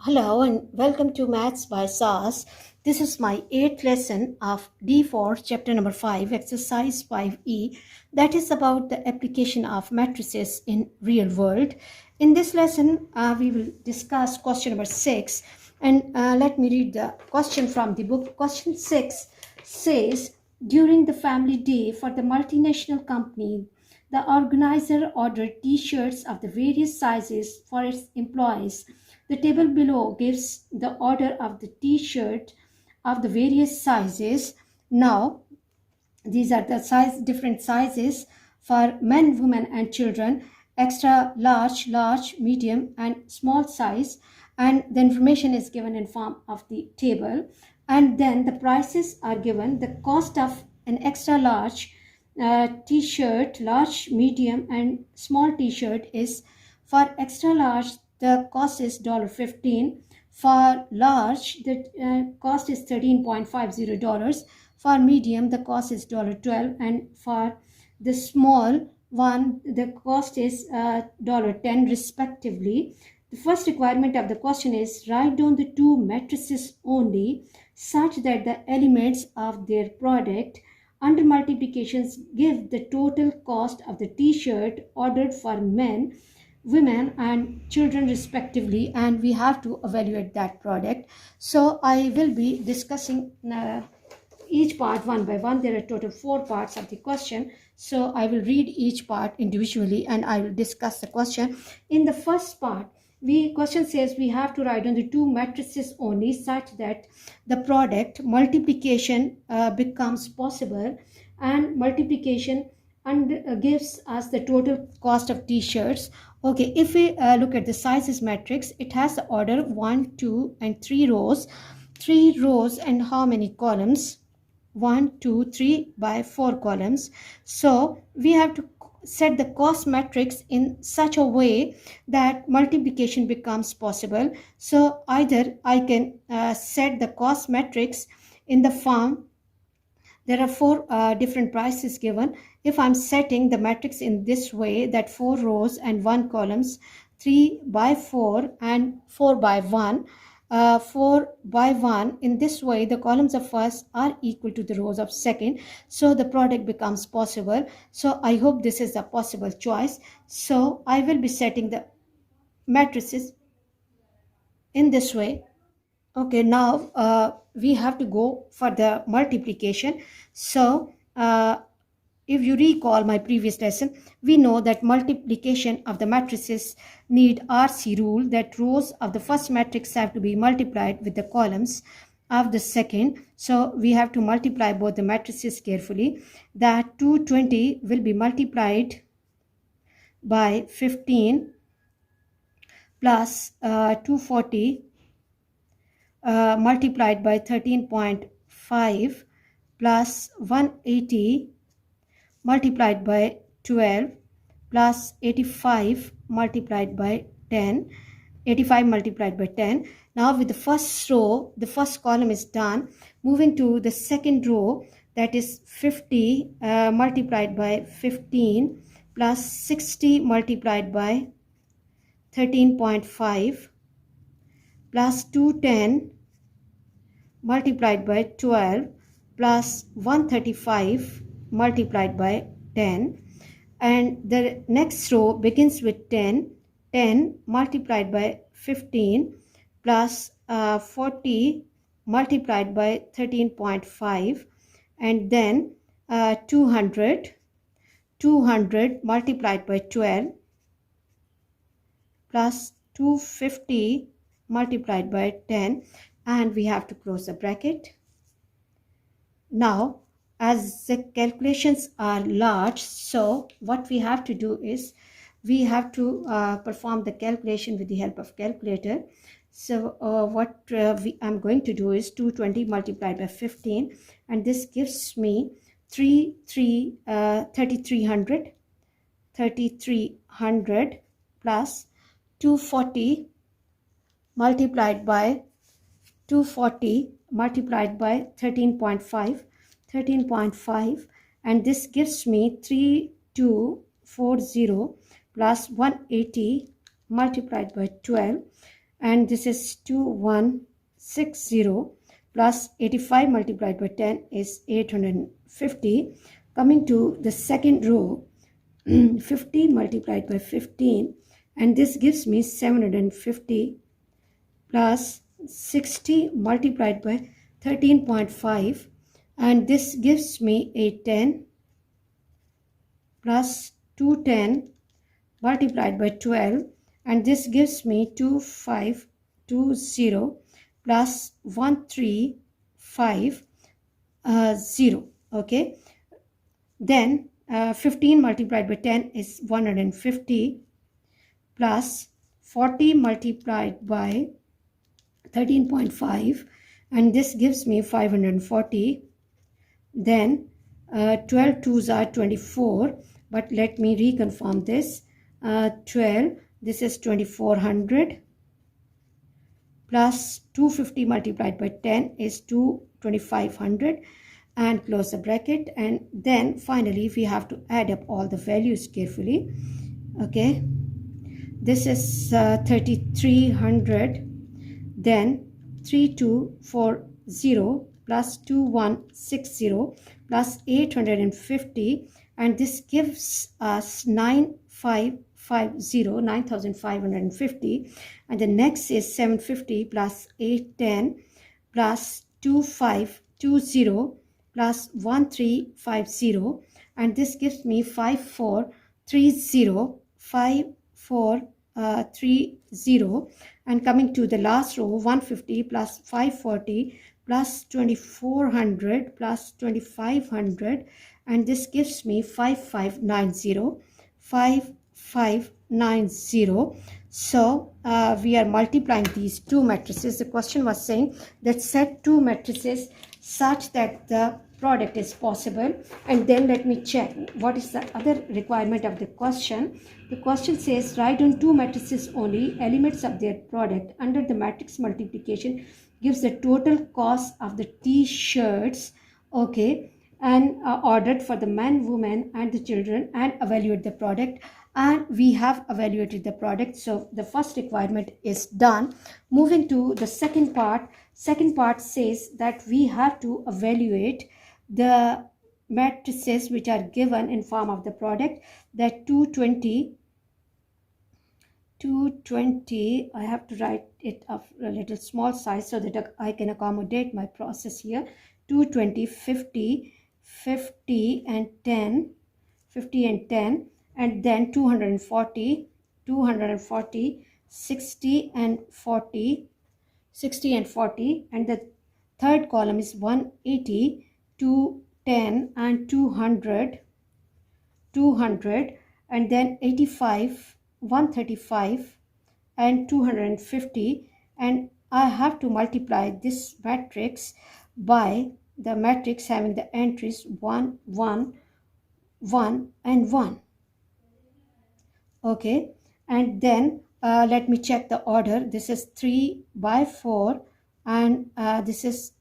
Hello and welcome to Maths by SAS. This is my 8th lesson of D4 chapter number 5 exercise 5e, that is about the application of matrices in real world. In this lesson we will discuss question number 6, and let me read the question from the book. Question 6 says, during the family day for the multinational company, the organizer ordered t-shirts of the various sizes for its employees. The table below gives the order of the t-shirt of the various sizes. Now, these are the different sizes for men, women, and children: extra large, large, medium, and small size. And the information is given in form of the table. And then the prices are given. The cost of an extra large t-shirt, large, medium, and small t-shirt is, for extra large the cost is $15. For large the cost is $13.50. For medium the cost is $12, and for the small one the cost is $10 respectively. The first requirement of the question is, write down the two matrices only such that the elements of their product under multiplications give the total cost of the t-shirt ordered for men, women, and children respectively, and we have to evaluate that product. So I will be discussing each part one by one. There are total 4 parts of the question, so I will read each part individually and I will discuss the question. In the first part, question says we have to write down the two matrices only such that the product multiplication becomes possible, and multiplication and gives us the total cost of t-shirts. Okay, if we look at the sizes matrix, it has the order 1, 2, and 3 rows. 3 rows and how many columns? 1, 2, 3 by 4 columns. So we have to set the cost matrix in such a way that multiplication becomes possible. So either I can set the cost matrix in the form, there are 4 different prices given. If I'm setting the matrix in this way, that 4 rows and 1 columns, 3 by 4 and 4 by 1, 4 by 1, in this way the columns of first are equal to the rows of second, so the product becomes possible. So I hope this is a possible choice. So I will be setting the matrices in this way. Okay, now we have to go for the multiplication. So if you recall my previous lesson, we know that multiplication of the matrices need RC rule, that rows of the first matrix have to be multiplied with the columns of the second. So we have to multiply both the matrices carefully. That 220 will be multiplied by 15 plus 240 multiplied by 13.5 plus 180 multiplied by 12 plus 85 multiplied by 10. 85 multiplied by 10. Now with the first row, the first column is done. Moving to the second row, that is 50 multiplied by 15 plus 60 multiplied by 13.5 plus 210 multiplied by 12 plus 135 multiplied by 10. And the next row begins with 10. 10 multiplied by 15 plus 40 multiplied by 13.5, and then 200 multiplied by 12 plus 250 multiplied by 10, and we have to close the bracket. Now as the calculations are large, so what we have to do is we have to perform the calculation with the help of calculator. So what I'm going to do is 220 multiplied by 15, and this gives me 3300 plus 240 multiplied by 13.5, and this gives me 3240 plus 180 multiplied by 12, and this is 2160 plus 85 multiplied by 10 is 850. Coming to the second row, 50 multiplied by 15, and this gives me 750 plus 60 multiplied by 13.5, and this gives me 810 plus 210 multiplied by 12, and this gives me 2520 plus 1350. Okay, then 15 multiplied by 10 is 150 plus 40 multiplied by 13.5, and this gives me 540. Then 12 twos are 24, but let me reconfirm this. 12, this is 2400 plus 250 multiplied by 10 is 2500, and close the bracket. And then finally we have to add up all the values carefully. Okay, this is 3300, then 3240 plus 2160 plus 850, and this gives us 9550, and the next is 750 plus 810 plus 2520 plus 1350, and this gives me 5430. And coming to the last row, 150 plus 540 plus 2400 plus 2500, and this gives me 5590. So we are multiplying these two matrices. The question was saying that set two matrices such that the product is possible. And then let me check what is the other requirement of the question. The question says write on two matrices only elements of their product under the matrix multiplication gives the total cost of the t-shirts, okay, and ordered for the men, women and the children, and evaluate the product. And we have evaluated the product, so the first requirement is done. Moving to the second part says that we have to evaluate the matrices which are given in form of the product, that 220, I have to write it of a little small size so that I can accommodate my process here. 220, 50 and 10, and then 240, 60 and 40, and the third column is 180, 210 and 200, and then 85, 135 and 250, and I have to multiply this matrix by the matrix having the entries 1, 1, 1 and 1. Okay, and then let me check the order. This is 3 by 4, and this is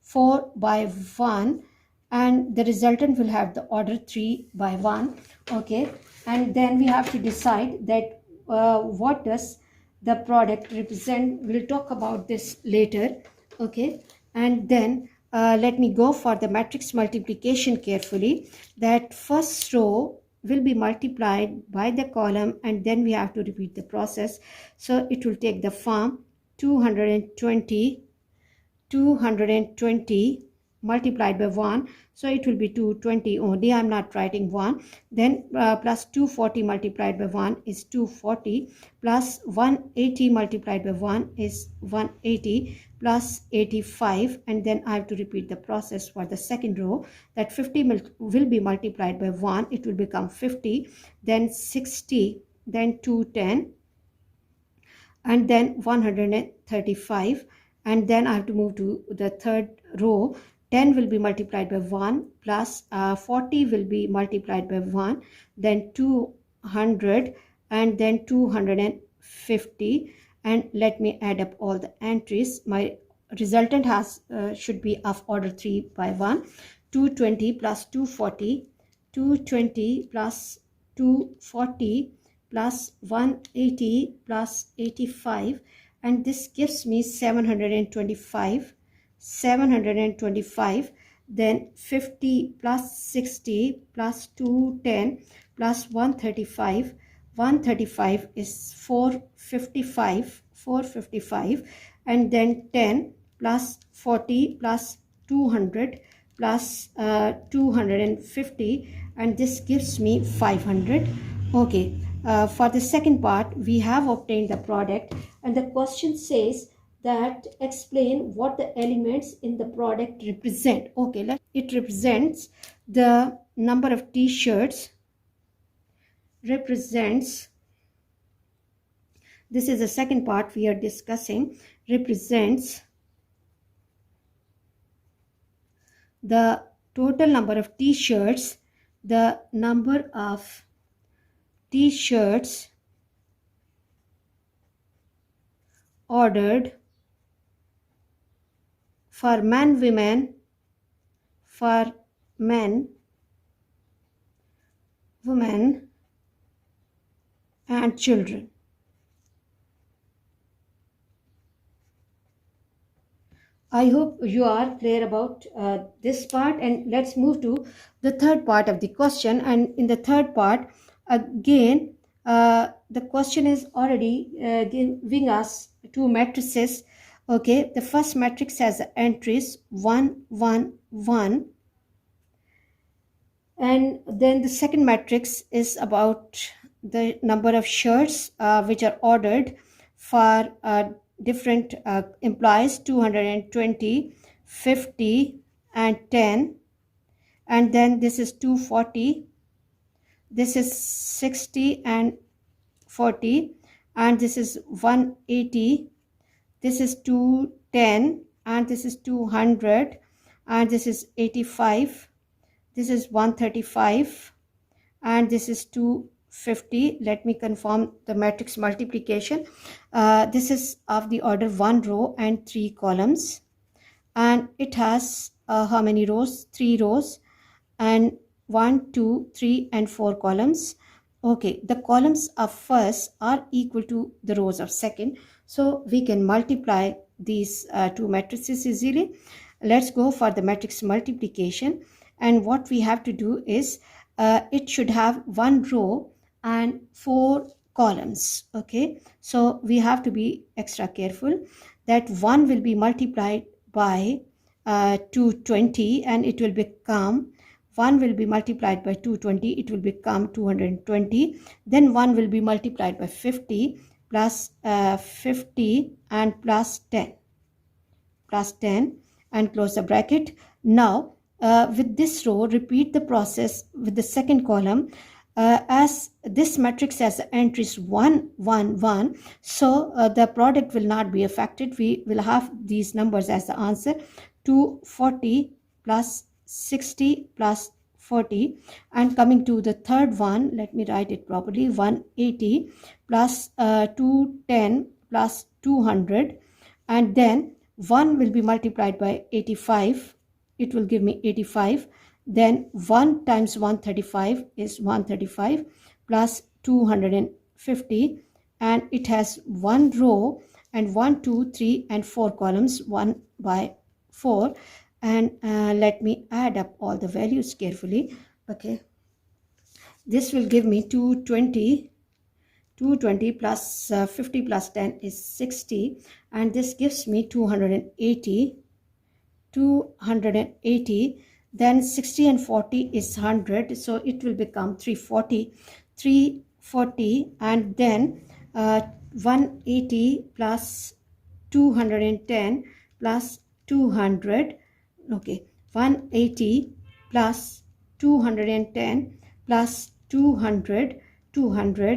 4 by 1, and the resultant will have the order 3 by 1. Okay, and then we have to decide that what does the product represent. We'll talk about this later. Okay, and then let me go for the matrix multiplication carefully. That first row will be multiplied by the column, and then we have to repeat the process. So it will take the form 220 multiplied by 1, so it will be 220 only. I'm not writing 1. Then plus 240 multiplied by 1 is 240, plus 180 multiplied by 1 is 180, plus 85, and then I have to repeat the process for the second row. That 50 will be multiplied by 1, it will become 50, then 60, then 210, and then 135, and then I have to move to the third row. 10 will be multiplied by 1, plus 40 will be multiplied by 1, then 200, and then 250, and let me add up all the entries. My resultant has should be of order 3 by 1. 220 plus 240, 220 plus 240 plus 180 plus 85, and this gives me 725, then 50 plus 60 plus 210 plus 135 is 455, and then 10 plus 40 plus 200 plus 250, and this gives me 500. Okay, for the second part, we have obtained the product, and the question says that explain what the elements in the product represent. Okay, it represents the number of t-shirts, represents, this is the second part we are discussing, represents the total number of t-shirts, the number of t-shirts ordered for men, women, for men, women, and children. I hope you are clear about this part, and let's move to the third part of the question. And in the third part, again, the question is already giving us two matrices. Okay, the first matrix has entries 1, 1, 1, and then the second matrix is about the number of shirts which are ordered for different implies 220, 50, and 10, and then this is 240, this is 60 and 40, and this is 180, this is 210, and this is 200, and this is 85, this is 135, and this is 250. Let me confirm the matrix multiplication. This is of the order 1 row and 3 columns, and it has how many rows? 3 rows, and 1, 2, 3, and 4 columns. Okay, the columns of first are equal to the rows of second, so we can multiply these two matrices easily. Let's go for the matrix multiplication, and what we have to do is it should have 1 row and 4 columns. Okay, so we have to be extra careful that 1 will be multiplied by 220, and it will become 1 will be multiplied by 220, it will become 220. Then 1 will be multiplied by 50 plus 50 and plus 10 and close the bracket. Now with this row, repeat the process with the second column. As this matrix has entries 1, 1, 1, so the product will not be affected. We will have these numbers as the answer: 240 plus 60 plus 40. And coming to the third one, let me write it properly: 180 plus 210 plus 200, and then 1 will be multiplied by 85, it will give me 85. Then 1 times 135 is 135 plus 250, and it has 1 row and 1, 2, 3, and 4 columns, 1 by 4. And let me add up all the values carefully. Okay, this will give me 220 plus 50 plus 10 is 60, and this gives me 280. Then 60 and 40 is 100, so it will become 340, and then 180 plus 210 plus 200. Okay, 180 plus 210 plus 200,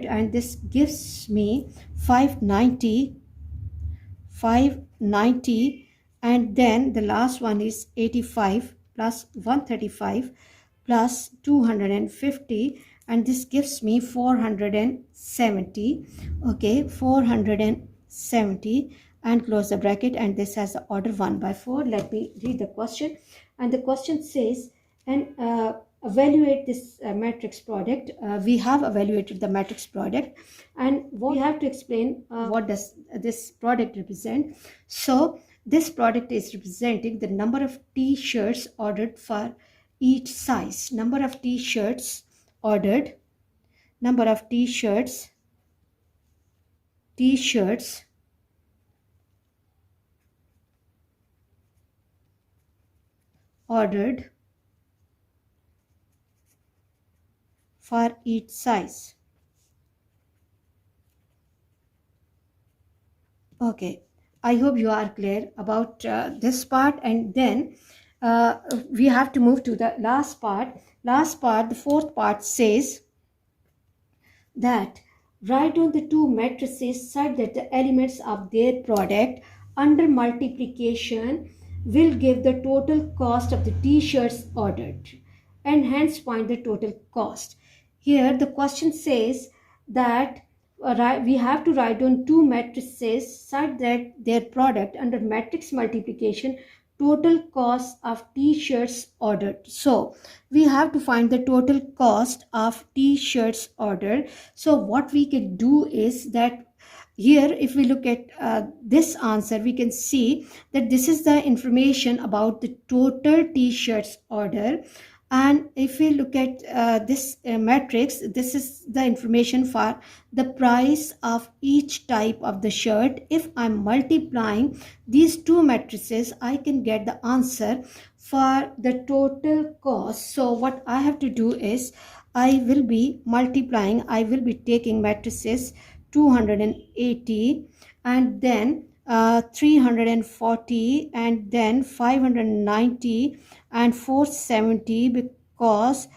and this gives me 590, and then the last one is 85 plus 135 plus 250, and this gives me 470. Okay, 470, and close the bracket, and this has the order 1 by 4. Let me read the question, and the question says, and evaluate this matrix product. We have evaluated the matrix product, and we have to explain what does this product represent. So this product is representing the number of t-shirts ordered for each size. Number of t-shirts ordered, number of t-shirts ordered for each size. Okay, I hope you are clear about this part, and then we have to move to the last part. The fourth part says that write down the two matrices such that the elements of their product under multiplication will give the total cost of the t-shirts ordered, and hence find the total cost. Here the question says that we have to write down two matrices such that their product under matrix multiplication total cost of t-shirts ordered. So we have to find the total cost of t-shirts ordered. So what we can do is that here, if we look at this answer, we can see that this is the information about the total t-shirts order. And if we look at this matrix, this is the information for the price of each type of the shirt. If I'm multiplying these two matrices, I can get the answer for the total cost. So what I have to do is I will be multiplying, I will be taking matrices 280 and then 340 and then 590 and 470, because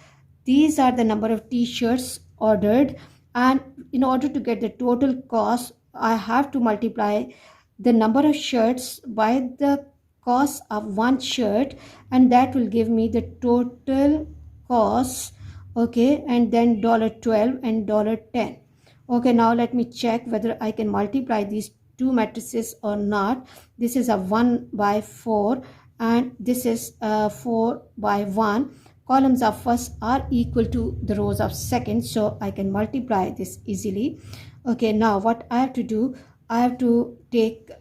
these are the number of t-shirts ordered, and in order to get the total cost I have to multiply the number of shirts by the cost of one shirt, and that will give me the total cost. Okay, and then $12 and $10. Okay, now let me check whether I can multiply these two matrices or not. This is a 1 by 4 and this is 4 by 1. Columns of first are equal to the rows of second, so I can multiply this easily. Okay, now what I have to do, I have to take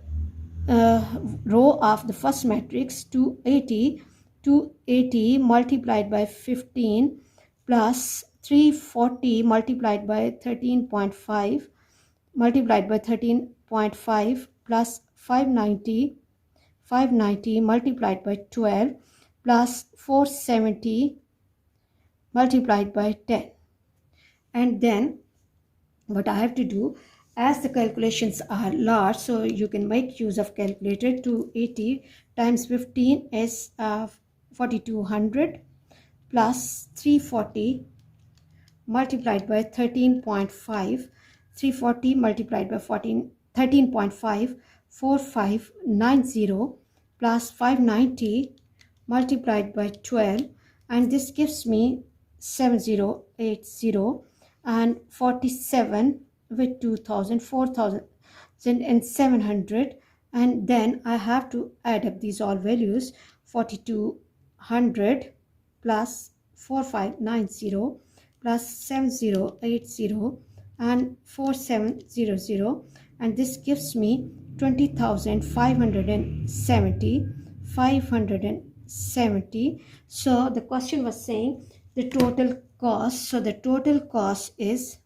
row of the first matrix 280 multiplied by 15 plus 340 multiplied by 13.5 multiplied by 13.5 plus 590 multiplied by 12 plus 470 multiplied by 10. And then what I have to do, as the calculations are large, so you can make use of calculator. 280 times 15 is 4200 plus 340 multiplied by 13.5, 340 multiplied by 13.5, 4590 plus 590 multiplied by 12, and this gives me 7080 and 47 with 2000, 4700, and then I have to add up these all values. 4200 plus 4590 plus 7080 and 4700, and this gives me 570. So the question was saying the total cost. So the total cost is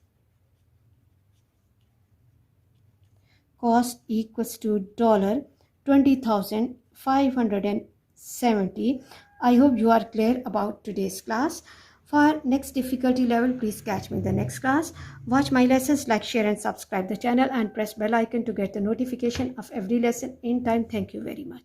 cost equals to $20,570. I hope you are clear about today's class. For next difficulty level, please catch me in the next class. Watch my lessons, like, share and subscribe the channel and press bell icon to get the notification of every lesson in time. Thank you very much.